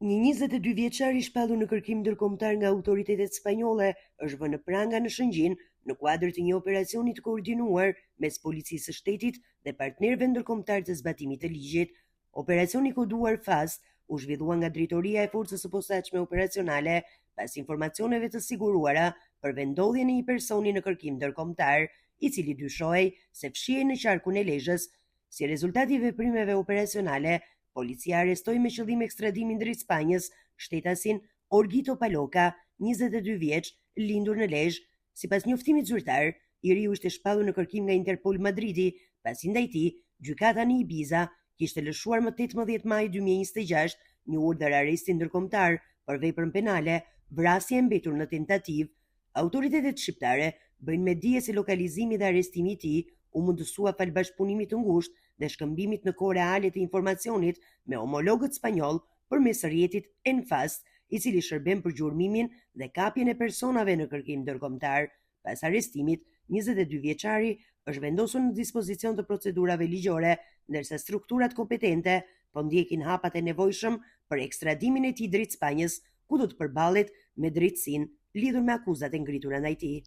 Një 22 vjeçar i shpallur në kërkim ndërkombëtar nga autoritetet spanjolle është vënë në pranga në Shëngjin në kuadër të një operacioni të koordinuar mes policisë së shtetit dhe partnerëve ndërkombëtar të zbatimit të ligjit. Operacioni koduar FAST u zhvillua nga drejtoria e forcës së posaçme operacionale pas informacioneve të siguruara për vendodhjen e një personi në kërkim ndërkombëtar, i cili dyshohej se fshihej në qarkun e Lezhës. Si rezultat i veprimeve operacionale, policia arrestoi me qëllim ekstradimin drejt Spanjës shtetasin Orgito Paloka, 22 vjeç, lindur në Lezhë. Sipas njoftimit zyrtar, i riu ishte shpallur në kërkim nga Interpol Madridi, pasi ndaj tij gjykata në Ibiza kishte lëshuar më 18 maj 2026 një urdhër arresti ndërkombëtar për veprën penale vrasje e mbetur në tentativë. Autoritetet shqiptare bëjnë me dije se lokalizimi dhe arrestimi i tij u mundësua fal bashkëpunimit të ngushtë dhe shkëmbimit në kohë reale të informacionit me homologët spanjoll përmes rrjetit Enfast, i cili shërben për gjurmimin dhe kapjen e personave në kërkim ndërkombëtar. Pas arrestimit, 22 vjeçari është vendosur në dispozicion të procedurave ligjore, ndërsa strukturat kompetente po ndjekin hapat e nevojshëm për ekstradimin e tij drejt Spanjës, ku do të përballet me drejtësinë lidhur me akuzat e ngritura ndaj tij.